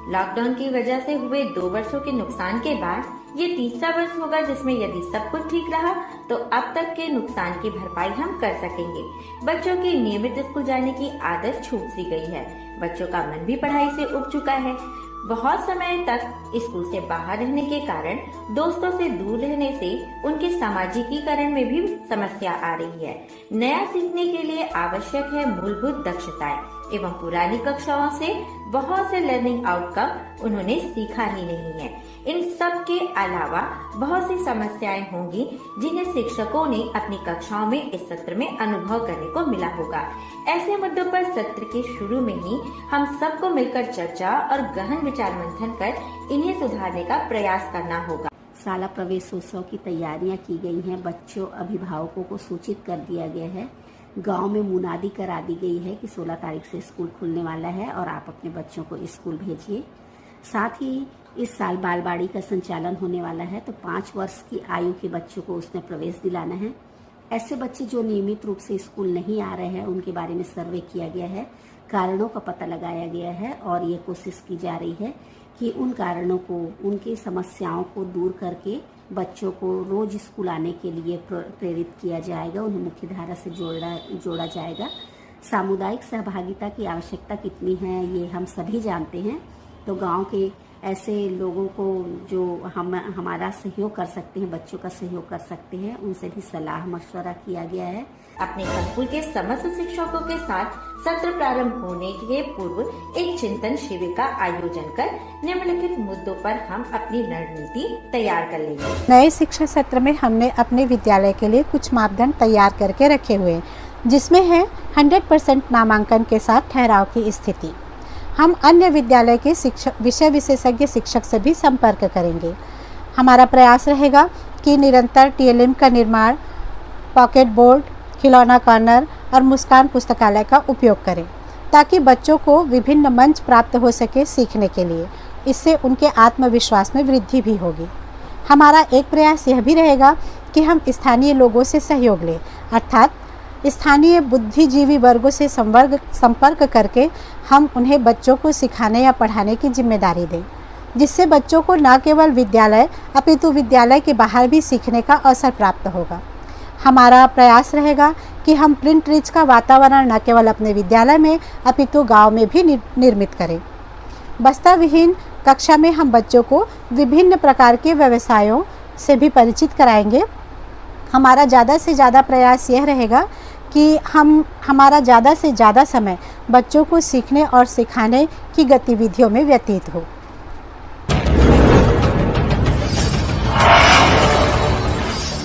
Lockdown की वजह से हुए 2 वर्षों के नुकसान के बाद ये तीसरा वर्ष होगा जिसमें यदि सब कुछ ठीक रहा तो अब तक के नुकसान की भरपाई हम कर सकेंगे। बच्चों की नियमित स्कूल जाने की आदत छूट सी गई है। बच्चों का मन भी पढ़ाई से उब चुका है। बहुत समय तक स्कूल से बाहर रहने के कारण दोस्तों से दूर रहने से उनके सामाजिकीकरण में भी समस्या आ रही है। नया सीखने के लिए आवश्यक है मूलभूत दक्षताएं एवं पुरानी कक्षाओं से बहुत से लर्निंग आउटकम उन्होंने सीखा ही नहीं है। इन सब के अलावा बहुत सी समस्याएं होंगी जिन्हें शिक्षकों ने अपनी कक्षाओं में इस सत्र में अनुभव करने को मिला होगा। ऐसे मुद्दों पर सत्र के शुरू में ही हम सबको मिलकर चर्चा और गहन विचार मंथन कर इन्हें सुधारने का प्रयास करना होगा। शाला प्रवेशोत्सव की तैयारियां की गई हैं। बच्चों अभिभावकों को सूचित कर दिया गया है। गांव में मुनादी करा दी गई है कि 16 तारीख से स्कूल खुलने वाला है और आप अपने बच्चों को स्कूल भेजिए। साथ ही इस साल बालवाड़ी का संचालन होने वाला है, तो 5 वर्ष की आयु के बच्चों को उसमें प्रवेश दिलाना है। ऐसे बच्चे जो नियमित रूप से स्कूल नहीं आ रहे हैं उनके बारे में सर्वे किया गया है, कारणों का पता लगाया गया है और ये कोशिश की जा रही है कि उन कारणों को, उनकी समस्याओं को दूर करके बच्चों को रोज स्कूल आने के लिए प्रेरित किया जाएगा, उन्हें मुख्य धारा से जोड़ा जाएगा। सामुदायिक सहभागिता की आवश्यकता कितनी है ये हम सभी जानते हैं, तो गांव के ऐसे लोगों को जो हमारा सहयोग कर सकते हैं, बच्चों का सहयोग कर सकते हैं, उनसे भी सलाह मशवरा किया गया है। अपने संकुल के समस्त शिक्षकों के साथ सत्र प्रारंभ होने के पूर्व एक चिंतन शिविर का आयोजन कर निम्नलिखित मुद्दों पर हम अपनी रणनीति तैयार कर लेंगे। नए शिक्षा सत्र में हमने अपने विद्यालय के लिए कुछ मापदंड तैयार करके रखे हुए हैं, जिसमें है 100% नामांकन के साथ ठहराव की स्थिति। हम अन्य विद्यालय के विषय विशेषज्ञ शिक्षक से भी संपर्क करेंगे। हमारा प्रयास रहेगा कि निरंतर TLM का निर्माण, पॉकेट बोर्ड, खिलौना कॉर्नर और मुस्कान पुस्तकालय का उपयोग करें, ताकि बच्चों को विभिन्न मंच प्राप्त हो सके सीखने के लिए। इससे उनके आत्मविश्वास में वृद्धि भी होगी। हमारा एक प्रयास यह भी रहेगा कि हम स्थानीय लोगों से सहयोग लें, अर्थात स्थानीय बुद्धिजीवी वर्गों से संपर्क करके हम उन्हें बच्चों को सिखाने या पढ़ाने की जिम्मेदारी दें, जिससे बच्चों को न केवल विद्यालय अपितु विद्यालय के बाहर भी सीखने का अवसर प्राप्त होगा। हमारा प्रयास रहेगा कि हम प्रिंट रिच का वातावरण न केवल अपने विद्यालय में अपितु गांव में भी निर्मित करें। बस्ता विहीन कक्षा में हम बच्चों को विभिन्न प्रकार के व्यवसायों से भी परिचित कराएंगे। हमारा ज़्यादा से ज़्यादा प्रयास यह रहेगा कि हमारा ज़्यादा से ज़्यादा समय बच्चों को सीखने और सिखाने की गतिविधियों में व्यतीत हो।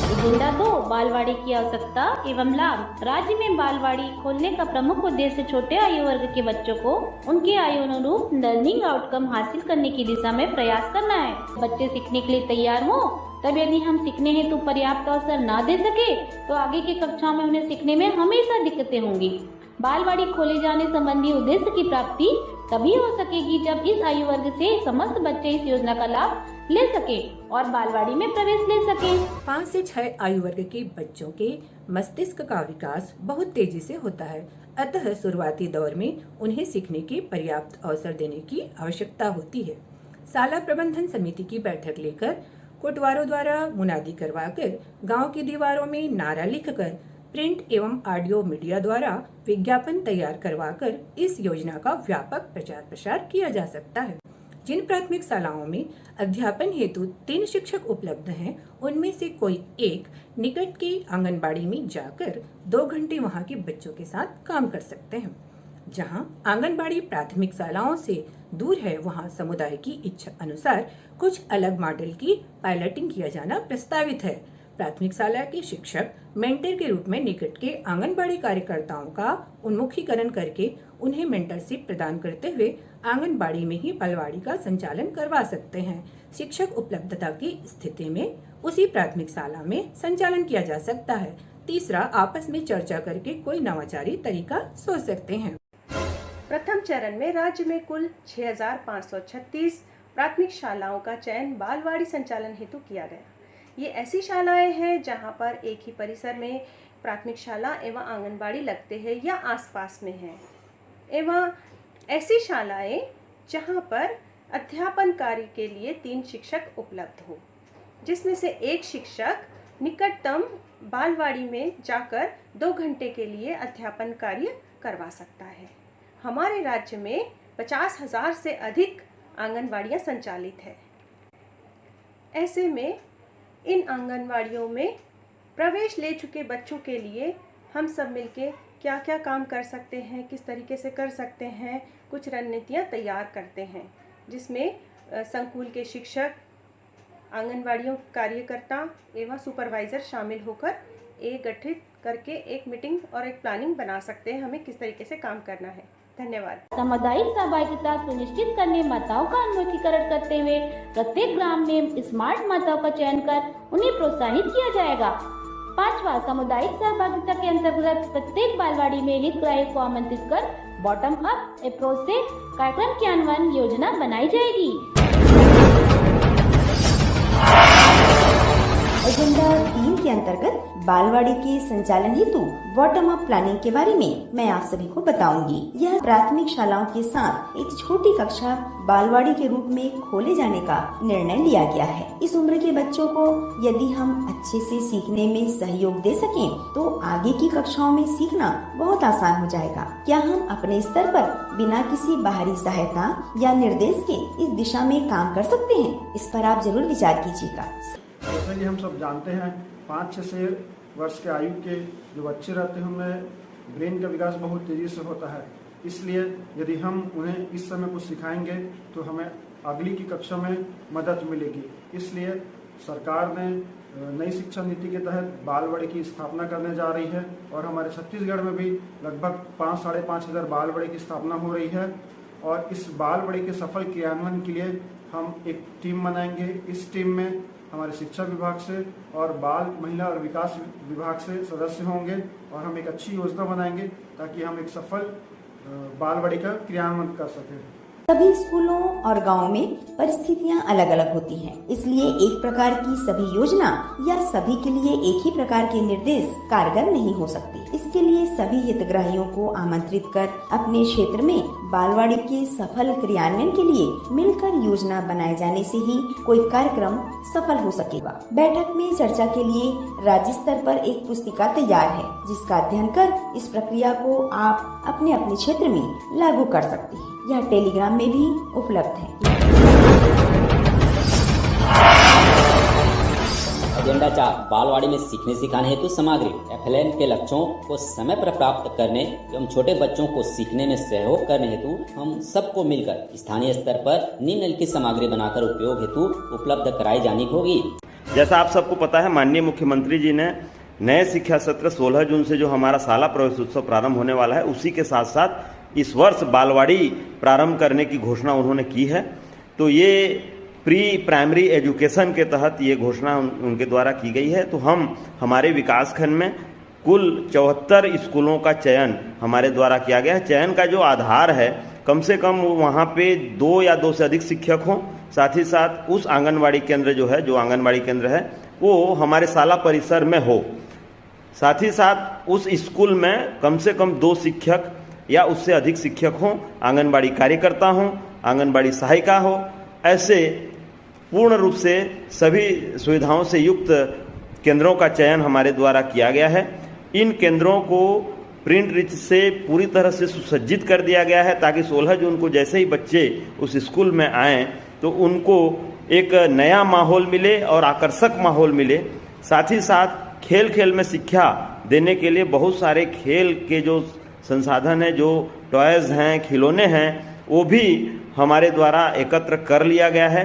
एजेंडा 2, बालवाड़ी की आवश्यकता एवं लाभ। राज्य में बालवाड़ी खोलने का प्रमुख उद्देश्य छोटे आयु वर्ग के बच्चों को उनके आयु अनुरूप लर्निंग आउटकम हासिल करने की दिशा में प्रयास करना है। बच्चे सीखने के लिए तैयार हो, तब यदि हम सीखने हेतु पर्याप्त अवसर न दे सके तो आगे की कक्षाओं में उन्हें सीखने में हमेशा दिक्कतें होंगी। बालवाड़ी खोले जाने संबंधी उद्देश्य की प्राप्ति तभी हो सकेगी जब इस आयु वर्ग से समस्त बच्चे इस योजना का लाभ ले सके और बालवाड़ी में प्रवेश ले सके। 5 से 6 आयु वर्ग के बच्चों के मस्तिष्क का विकास बहुत तेजी से होता है, अतः शुरुआती दौर में उन्हें सीखने के पर्याप्त अवसर देने की आवश्यकता होती है। शाला प्रबंधन समिति की बैठक लेकर कोटवारों द्वारा मुनादी करवाकर गांव की दीवारों में नारा लिखकर प्रिंट एवं ऑडियो मीडिया द्वारा विज्ञापन तैयार करवाकर इस योजना का व्यापक प्रचार प्रसार किया जा सकता है। जिन प्राथमिक शालाओं में अध्यापन हेतु 3 शिक्षक उपलब्ध हैं, उनमें से कोई एक निकट की आंगनबाड़ी में जाकर 2 घंटे वहां के बच्चों के साथ काम कर सकते हैं। जहां आंगनबाड़ी प्राथमिक शालाओं से दूर है, वहां समुदाय की इच्छा अनुसार कुछ अलग मॉडल की पायलटिंग किया जाना प्रस्तावित है। प्राथमिक शाला के शिक्षक मेंटर के रूप में निकट के आंगनबाड़ी कार्यकर्ताओं का उन्मुखीकरण करके उन्हें मेंटरशिप प्रदान करते हुए आंगनबाड़ी में ही बालवाड़ी का संचालन करवा सकते हैं। शिक्षक उपलब्धता की स्थिति में उसी प्राथमिक शाला में संचालन किया जा सकता है। तीसरा, आपस में चर्चा करके कोई नवाचारी तरीका सोच सकते हैं। प्रथम चरण में राज्य में कुल 6536 प्राथमिक शालाओं का चयन बालवाड़ी संचालन हेतु किया गया। ये ऐसी शालाएं हैं जहां पर एक ही परिसर में प्राथमिक शाला एवं आंगनबाड़ी लगते हैं या आसपास में हैं, एवं ऐसी शालाएं जहां पर अध्यापन कार्य के लिए 3 शिक्षक उपलब्ध हो, जिसमें से एक शिक्षक निकटतम बालवाड़ी में जाकर 2 घंटे के लिए अध्यापन कार्य करवा सकता है। हमारे राज्य में 50,000 से अधिक आंगनवाड़ियाँ संचालित है। ऐसे में इन आंगनवाड़ियों में प्रवेश ले चुके बच्चों के लिए हम सब मिलके क्या क्या काम कर सकते हैं, किस तरीके से कर सकते हैं, कुछ रणनीतियाँ तैयार करते हैं, जिसमें संकुल के शिक्षक, आंगनवाड़ियों कार्यकर्ता एवं सुपरवाइज़र शामिल होकर एक गठित करके एक मीटिंग और एक प्लानिंग बना सकते हैं हमें किस तरीके से काम करना है। धन्यवाद। सामुदायिक सहभागिता सुनिश्चित करने माताओं का उन्मुखीकरण करते हुए प्रत्येक ग्राम में स्मार्ट माताओं का चयन कर उन्हें प्रोत्साहित किया जाएगा। 5वां, सामुदायिक सहभागिता के अंतर्गत प्रत्येक बालवाड़ी में हितग्राही को आमंत्रित कर बॉटम अप अप्रोच से कार्यक्रम क्रियान्वयन योजना बनाई जाएगी। एजेंडा 3 के अंतर्गत बालवाड़ी के संचालन हेतु बॉटम अप प्लानिंग के बारे में मैं आप सभी को बताऊंगी। यह प्राथमिक शालाओं के साथ एक छोटी कक्षा बालवाड़ी के रूप में खोले जाने का निर्णय लिया गया है। इस उम्र के बच्चों को यदि हम अच्छे से सीखने में सहयोग दे सकें तो आगे की कक्षाओं में सीखना बहुत आसान हो जाएगा। क्या हम अपने स्तर पर बिना किसी बाहरी सहायता या निर्देश के इस दिशा में काम कर सकते हैं? इस पर आप जरूर विचार कीजिएगा। जैसे कि हम सब जानते हैं 5-6 वर्ष के आयु के जो बच्चे रहते हैं उनमें ब्रेन का विकास बहुत तेज़ी से होता है। इसलिए यदि हम उन्हें इस समय कुछ सिखाएंगे तो हमें अगली की कक्षा में मदद मिलेगी। इसलिए सरकार ने नई शिक्षा नीति के तहत बालवाड़ी की स्थापना करने जा रही है और हमारे छत्तीसगढ़ में भी लगभग 5-5.5 हज़ार बालवाड़ी की स्थापना हो रही है। और इस बालवाड़ी के सफल क्रियान्वयन के लिए हम एक टीम बनाएंगे। इस टीम में हमारे शिक्षा विभाग से और बाल महिला और विकास विभाग से सदस्य होंगे और हम एक अच्छी योजना बनाएंगे ताकि हम एक सफल बालवाड़ी का क्रियान्वयन कर सकें। सभी स्कूलों और गांवों में परिस्थितियां अलग अलग होती हैं, इसलिए एक प्रकार की सभी योजना या सभी के लिए एक ही प्रकार के निर्देश कारगर नहीं हो सकते। इसके लिए सभी हितग्राहियों को आमंत्रित कर अपने क्षेत्र में बालवाड़ी के सफल क्रियान्वयन के लिए मिलकर योजना बनाए जाने से ही कोई कार्यक्रम सफल हो सकेगा। बैठक में चर्चा के लिए राज्य स्तर पर एक पुस्तिका तैयार है, जिसका अध्ययन कर इस प्रक्रिया को आप अपने अपने क्षेत्र में लागू कर सकते हैं। यह टेलीग्राम में भी उपलब्ध है। एजेंडा 4 बालवाड़ी में सीखने सिखाने हेतु सामग्री FLN के लक्ष्यों को समय पर प्राप्त करने एवं छोटे बच्चों को सीखने में सहयोग करने हेतु हम सबको मिलकर स्थानीय स्तर पर निम्नलिखित सामग्री बनाकर उपयोग हेतु उपलब्ध कराई जानी होगी। जैसा आप सबको पता है, माननीय मुख्यमंत्री जी ने नए शिक्षा सत्र 16 जून से जो हमारा शाला प्रवेश उत्सव प्रारंभ होने वाला है, उसी के साथ साथ इस वर्ष बालवाड़ी प्रारंभ करने की घोषणा उन्होंने की है। तो ये प्री प्राइमरी एजुकेशन के तहत ये घोषणा उनके द्वारा की गई है। तो हम हमारे विकासखंड में कुल 74 स्कूलों का चयन हमारे द्वारा किया गया है। चयन का जो आधार है, कम से कम वहाँ पे 2 या 2 से अधिक शिक्षक हों, साथ ही साथ उस आंगनवाड़ी केंद्र जो आंगनवाड़ी केंद्र है वो हमारे शाला परिसर में हो, साथ ही साथ उस स्कूल में कम से कम 2 शिक्षक या उससे अधिक शिक्षक हों, आंगनवाड़ी कार्यकर्ता हों, आंगनवाड़ी सहायिका हो। ऐसे पूर्ण रूप से सभी सुविधाओं से युक्त केंद्रों का चयन हमारे द्वारा किया गया है। इन केंद्रों को प्रिंट रिच से पूरी तरह से सुसज्जित कर दिया गया है ताकि 16 जून को जैसे ही बच्चे उस स्कूल में आएँ तो उनको एक नया माहौल मिले और आकर्षक माहौल मिले। साथ ही साथ खेल खेल में शिक्षा देने के लिए बहुत सारे खेल के जो संसाधन हैं, जो टॉयज़ हैं, खिलौने हैं, वो भी हमारे द्वारा एकत्र कर लिया गया है।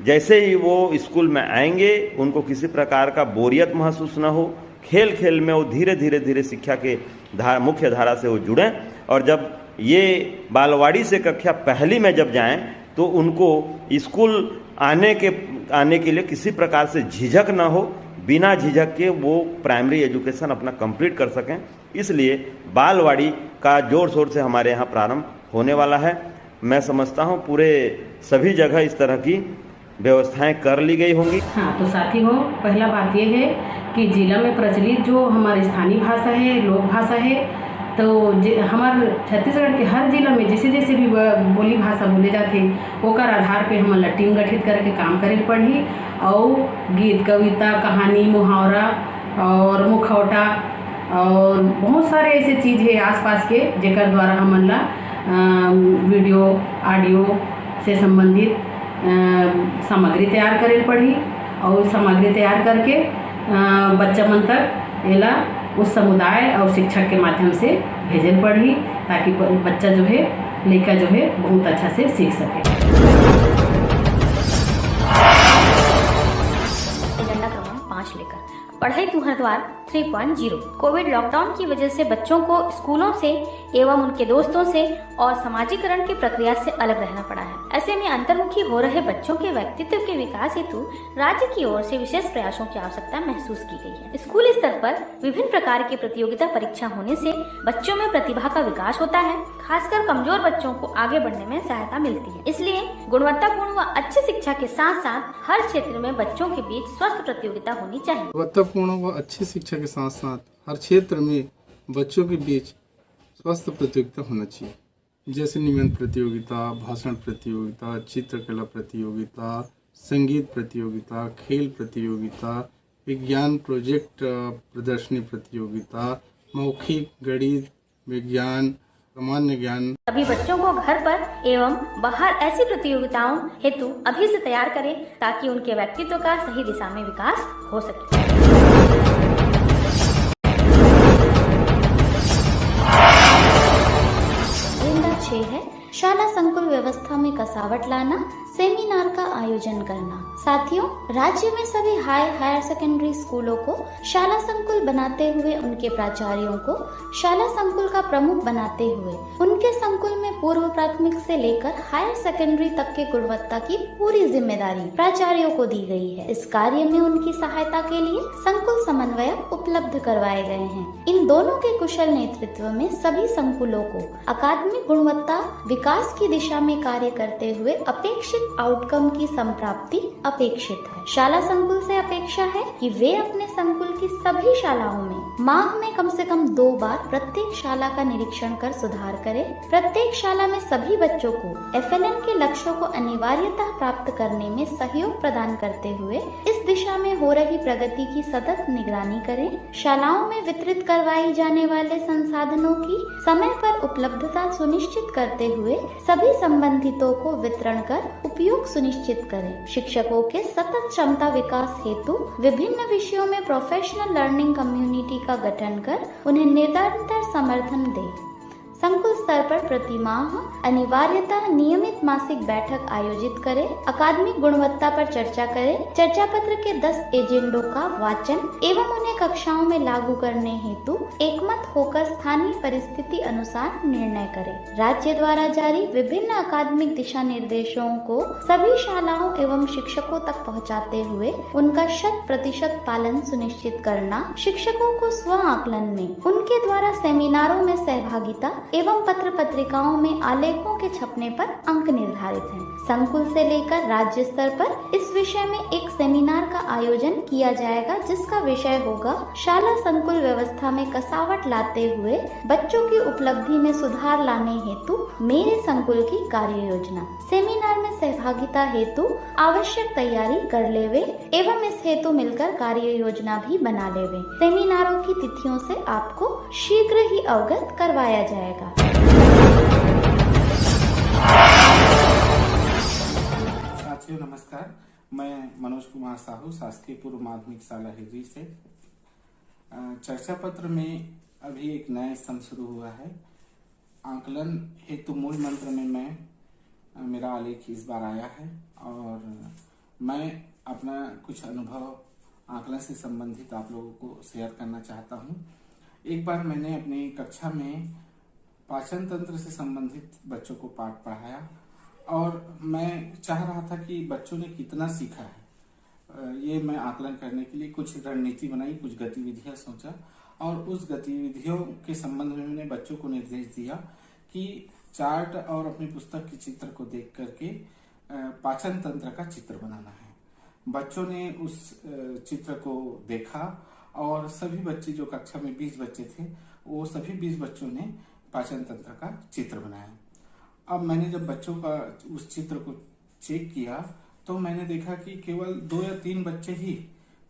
जैसे ही वो स्कूल में आएंगे उनको किसी प्रकार का बोरियत महसूस न हो। खेल खेल में वो धीरे धीरे शिक्षा के मुख्य धारा से वो जुड़ें और जब ये बालवाड़ी से कक्षा पहली में जब जाएं तो उनको स्कूल आने के लिए किसी प्रकार से झिझक ना हो, बिना झिझक के वो प्राइमरी एजुकेशन अपना कंप्लीट कर सकें। इसलिए बालवाड़ी का जोर शोर से हमारे यहाँ प्रारंभ होने वाला है। मैं समझता हूँ पूरे सभी जगह इस तरह की व्यवस्थाएं कर ली गई होंगी। हाँ, तो साथी हो, पहला बात यह है कि जिला में प्रचलित जो हमारी स्थानीय भाषा है, लोक भाषा है तो हमारे छत्तीसगढ़ के हर जिला में जैसे जैसे भी बोली भाषा बोले जाते ओकर आधार पे हम टीम गठित करके काम करे पड़ी और गीत कविता कहानी मुहावरा और मुखौटा और बहुत सारे ऐसे चीज़ है आसपास के जेकर द्वारा हमन ला वीडियो ऑडियो से संबंधित सामग्री तैयार करे पड़ी और सामग्री तैयार करके बच्चा मन तक एला उस समुदाय और शिक्षक के माध्यम से भेजल पड़ी ताकि बच्चा जो है लड़का जो है बहुत अच्छा से सीख सके। एजेंडा क्रमांक 5 लेकर पढ़ाई तुहर द्वार 3.0। कोविड लॉकडाउन की वजह से बच्चों को स्कूलों से एवं उनके दोस्तों से और समाजीकरण की प्रक्रिया से अलग रहना पड़ा है। ऐसे में अंतर्मुखी हो रहे बच्चों के व्यक्तित्व के विकास हेतु राज्य की ओर से विशेष प्रयासों की आवश्यकता महसूस की गई है। स्कूल स्तर पर विभिन्न प्रकार की प्रतियोगिता परीक्षा होने से बच्चों में प्रतिभा का विकास होता है, खासकर कमजोर बच्चों को आगे बढ़ने में सहायता मिलती है। इसलिए गुणवत्तापूर्ण व अच्छी शिक्षा के साथ साथ हर क्षेत्र में बच्चों के बीच स्वस्थ प्रतियोगिता होनी चाहिए। गुणवत्तापूर्ण व अच्छी शिक्षा के साथ साथ हर क्षेत्र में बच्चों के बीच स्वस्थ प्रतियोगिता होना चाहिए, जैसे निबंध प्रतियोगिता, भाषण प्रतियोगिता, चित्रकला प्रतियोगिता, संगीत प्रतियोगिता, खेल प्रतियोगिता, विज्ञान प्रोजेक्ट प्रदर्शनी प्रतियोगिता, मौखिक, गणित, विज्ञान, सामान्य ज्ञान। सभी बच्चों को घर पर एवं बाहर ऐसी प्रतियोगिताओं हेतु अभी से तैयार करें ताकि उनके व्यक्तित्व का सही दिशा में विकास हो सके। एजेंडा 6 है शाला संकुल व्यवस्था में कसावट लाना, सेमिनार का आयोजन करना। साथियों, राज्य में सभी हायर सेकेंडरी स्कूलों को शाला संकुल बनाते हुए उनके प्राचार्यों को शाला संकुल का प्रमुख बनाते हुए उनके संकुल में पूर्व प्राथमिक से लेकर हायर सेकेंडरी तक के गुणवत्ता की पूरी जिम्मेदारी प्राचार्यों को दी गई है। इस कार्य में उनकी सहायता के लिए संकुल समन्वयक उपलब्ध करवाए गए हैं। इन दोनों के कुशल नेतृत्व में सभी संकुलों को अकादमिक गुणवत्ता विकास की दिशा में कार्य करते हुए अपेक्षित आउटकम की संप्राप्ति अपेक्षित है। शाला संकुल से अपेक्षा है कि वे अपने संकुल की सभी शालाओं में माह में कम से कम 2 बार प्रत्येक शाला का निरीक्षण कर सुधार करें। प्रत्येक शाला में सभी बच्चों को FLN के लक्ष्यों को अनिवार्यतः प्राप्त करने में सहयोग प्रदान करते हुए इस दिशा में हो रही प्रगति की सतत निगरानी करें। शालाओं में वितरित करवाई जाने वाले संसाधनों की समय पर उपलब्धता सुनिश्चित करते हुए सभी संबंधितों को वितरण कर उपयोग सुनिश्चित करें। शिक्षकों के सतत क्षमता विकास हेतु विभिन्न विषयों में प्रोफेशनल लर्निंग कम्युनिटी का गठन कर उन्हें निरंतर समर्थन दें। संकुल स्तर पर प्रतिमाह अनिवार्यतः नियमित मासिक बैठक आयोजित करें। अकादमिक गुणवत्ता पर चर्चा करें। चर्चा पत्र के 10 एजेंडों का वाचन एवं उन्हें कक्षाओं में लागू करने हेतु एकमत होकर स्थानीय परिस्थिति अनुसार निर्णय करें। राज्य द्वारा जारी विभिन्न अकादमिक दिशा निर्देशों को सभी शालाओं एवं शिक्षकों तक पहुंचाते हुए उनका 100% पालन सुनिश्चित करना। शिक्षकों को स्व आकलन में उनके द्वारा सेमिनारों में सहभागिता एवं पत्र पत्रिकाओं में आलेखों के छपने पर अंक निर्धारित हैं। संकुल से लेकर राज्य स्तर पर इस विषय में एक सेमिनार का आयोजन किया जाएगा, जिसका विषय होगा शाला संकुल व्यवस्था में कसावट लाते हुए बच्चों की उपलब्धि में सुधार लाने हेतु मेरे संकुल की कार्य योजना। सेमिनार में सहभागिता हेतु आवश्यक तैयारी कर लेवे एवं इस हेतु मिलकर कार्य योजना भी बना लेवे। सेमिनारों की तिथियों से आपको शीघ्र ही अवगत करवाया जाएगा। साथियों नमस्कार, मैं मनोज कुमार साहू शासकीय पूर्व माध्यमिक शाला हिजरी से। चर्चा पत्र में अभी एक नया स्तंभ शुरू हुआ है। आकलन हेतु मूल मंत्र में मेरा आलेख इस बार आया है और मैं अपना कुछ अनुभव आकलन से संबंधित आप लोगों को शेयर करना चाहता हूँ। एक बार मैंने अपनी कक्षा में पाचन तंत्र से संबंधित बच्चों को पाठ पढ़ाया और मैं चाह रहा था कि बच्चों ने कितना सीखा है। ये मैं आकलन करने के लिए कुछ रणनीति बनाई, कुछ गतिविधियां सोचा और उस गतिविधियों के संबंध में मैंने बच्चों को निर्देश दिया कि चार्ट और अपनी पुस्तक के चित्र को देख करके पाचन तंत्र का चित्र बनाना है। बच्चों ने उस चित्र को देखा और सभी बच्चे, जो कक्षा में 20 बच्चे थे, वो सभी 20 बच्चों ने पाचन तंत्र का चित्र बनाया। अब मैंने जब बच्चों का उस चित्र को चेक किया तो मैंने देखा कि केवल 2 या 3 बच्चे ही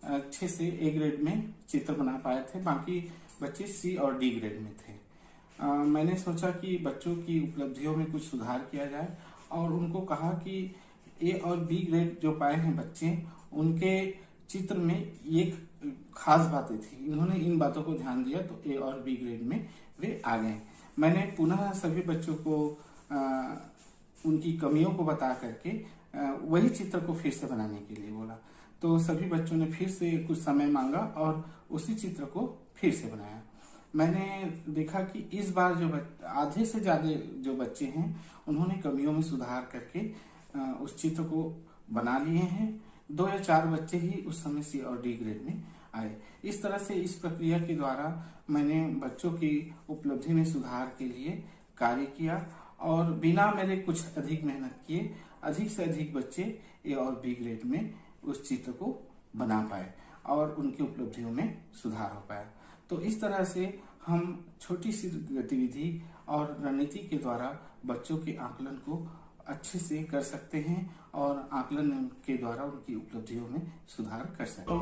अच्छे से ए ग्रेड में चित्र बना पाए थे, बाकी बच्चे सी और डी ग्रेड में थे। मैंने सोचा कि बच्चों की उपलब्धियों में कुछ सुधार किया जाए और उनको कहा कि ए और बी ग्रेड जो पाए हैं बच्चे, उनके चित्र में एक खास बातें थी। इन्होंने इन बातों को ध्यान दिया तो ए और बी ग्रेड में वे आ गए। मैंने पुनः सभी बच्चों को उनकी कमियों को बता करके वही चित्र को फिर से बनाने के लिए बोला। तो सभी बच्चों ने फिर से कुछ समय मांगा और उसी चित्र को फिर से बनाया। मैंने देखा कि इस बार जो आधे से ज्यादा जो बच्चे हैं उन्होंने कमियों में सुधार करके उस चित्र को बना लिए हैं। 2 या 4 बच्चे ही उस समय सी और डी ग्रेड में आए। इस तरह से इस प्रक्रिया के द्वारा मैंने बच्चों की उपलब्धि में सुधार के लिए कार्य किया और बिना मेरे कुछ अधिक मेहनत किए अधिक से अधिक बच्चे ए और बी ग्रेड में उस चित्र को बना पाए और उनकी उपलब्धियों में सुधार हो पाया। तो इस तरह से हम छोटी सी गतिविधि और रणनीति के द्वारा बच्चों के आकलन को अच्छे से कर सकते हैं और आकलन के द्वारा उनकी उपलब्धियों में सुधार कर सकते हैं।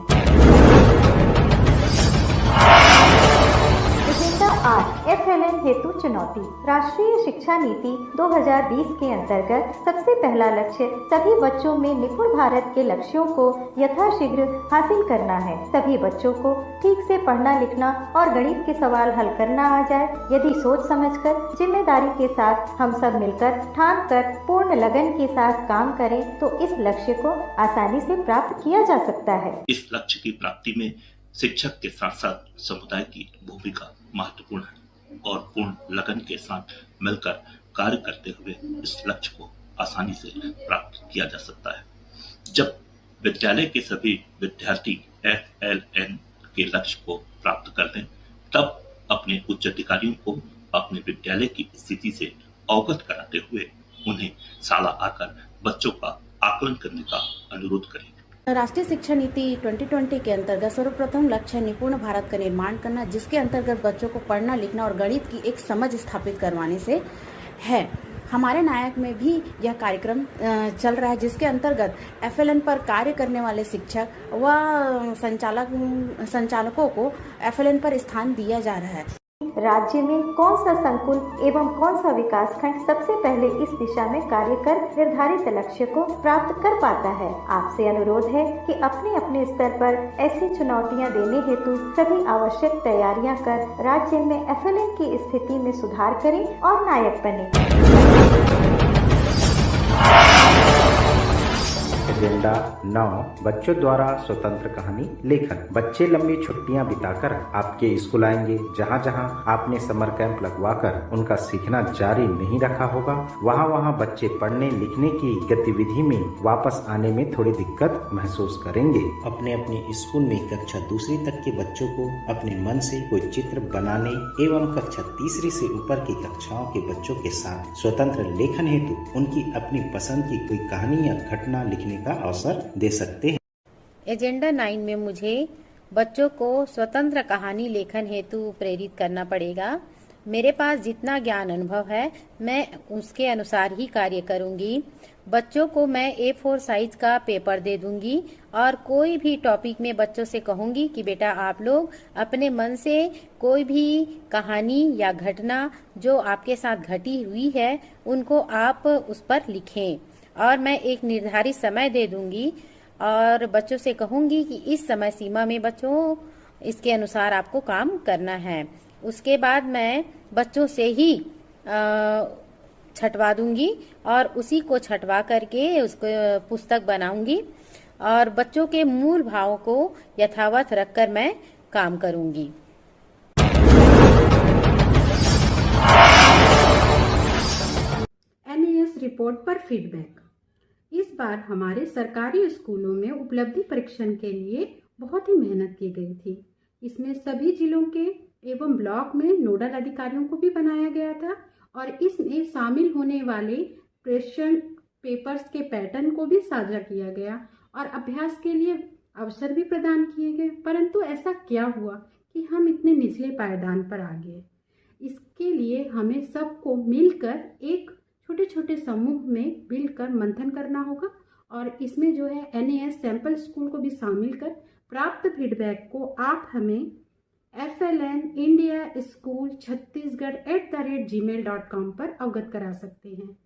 एजेंडा 8 FLN हेतु चुनौती। राष्ट्रीय शिक्षा नीति 2020 के अंतर्गत सबसे पहला लक्ष्य सभी बच्चों में निपुण भारत के लक्ष्यों को यथाशीघ्र हासिल करना है। सभी बच्चों को ठीक से पढ़ना लिखना और गणित के सवाल हल करना आ जाए। यदि सोच समझकर जिम्मेदारी के साथ हम सब मिलकर ठान कर पूर्ण लगन के साथ काम करें तो इस लक्ष्य को आसानी से प्राप्त किया जा सकता है। इस लक्ष्य की प्राप्ति में शिक्षक के साथ साथ समुदाय की भूमिका महत्वपूर्ण है और पूर्ण लगन के साथ मिलकर कार्य करते हुए इस लक्ष्य को आसानी से प्राप्त किया जा सकता है। जब विद्यालय के सभी विद्यार्थी FLN के लक्ष्य को प्राप्त कर लें तब अपने उच्च अधिकारियों को अपने विद्यालय की स्थिति से अवगत कराते हुए उन्हें शाला आकर बच्चों का आकलन करने का अनुरोध करें। राष्ट्रीय शिक्षा नीति 2020 के अंतर्गत सर्वप्रथम लक्ष्य निपुण भारत का निर्माण करना, जिसके अंतर्गत बच्चों को पढ़ना लिखना और गणित की एक समझ स्थापित करवाने से है। हमारे नायक में भी यह कार्यक्रम चल रहा है, जिसके अंतर्गत FLN पर कार्य करने वाले शिक्षक व संचालकों को FLN पर स्थान दिया जा रहा है। राज्य में कौन सा संकुल एवं कौन सा विकास खंड सबसे पहले इस दिशा में कार्य कर निर्धारित लक्ष्य को प्राप्त कर पाता है। आपसे अनुरोध है कि अपने अपने स्तर पर ऐसी चुनौतियां देने हेतु सभी आवश्यक तैयारियां कर राज्य में FLN की स्थिति में सुधार करें और नायक बने। एजेंडा 9 बच्चों द्वारा स्वतंत्र कहानी लेखन। बच्चे लंबी छुट्टियां बिताकर आपके स्कूल आएंगे। जहां जहां आपने समर कैंप लगवाकर उनका सीखना जारी नहीं रखा होगा, वहां वहां बच्चे पढ़ने लिखने की गतिविधि में वापस आने में थोड़ी दिक्कत महसूस करेंगे। अपने अपने स्कूल में कक्षा 2 तक के बच्चों को अपने मन से कोई चित्र बनाने एवं कक्षा 3 से ऊपर की कक्षाओं के बच्चों के साथ स्वतंत्र लेखन हेतु उनकी अपनी पसंद की कोई कहानी या घटना लिखने का अवसर दे सकते हैं। एजेंडा 9 में मुझे बच्चों को स्वतंत्र कहानी लेखन हेतु प्रेरित करना पड़ेगा। मेरे पास जितना ज्ञान अनुभव है मैं उसके अनुसार ही कार्य करूंगी। बच्चों को मैं A4 साइज का पेपर दे दूंगी और कोई भी टॉपिक में बच्चों से कहूंगी कि बेटा आप लोग अपने मन से कोई भी कहानी या घटना जो आपके साथ घटी हुई है उनको आप उस पर लिखें और मैं एक निर्धारित समय दे दूंगी और बच्चों से कहूंगी कि इस समय सीमा में बच्चों इसके अनुसार आपको काम करना है। उसके बाद मैं बच्चों से ही छटवा दूंगी और उसी को छटवा करके उसको पुस्तक बनाऊंगी और बच्चों के मूल भावों को यथावत रखकर मैं काम करूंगी। NES रिपोर्ट पर फीडबैक। इस बार हमारे सरकारी स्कूलों में उपलब्धि परीक्षण के लिए बहुत ही मेहनत की गई थी। इसमें सभी जिलों के एवं ब्लॉक में नोडल अधिकारियों को भी बनाया गया था और इसमें शामिल होने वाले क्वेश्चन पेपर्स के पैटर्न को भी साझा किया गया और अभ्यास के लिए अवसर भी प्रदान किए गए। परंतु ऐसा क्या हुआ कि हम इतने निचले पायदान पर आ गए। इसके लिए हमें सबको मिलकर एक छोटे छोटे समूह में मिलकर मंथन करना होगा और इसमें जो है NAS सैंपल स्कूल को भी शामिल कर प्राप्त फीडबैक को आप हमें flindiaschool36garh@gmail.com पर अवगत करा सकते हैं।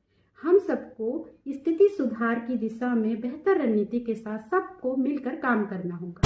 हम सबको स्थिति सुधार की दिशा में बेहतर रणनीति के साथ सबको मिलकर काम करना होगा।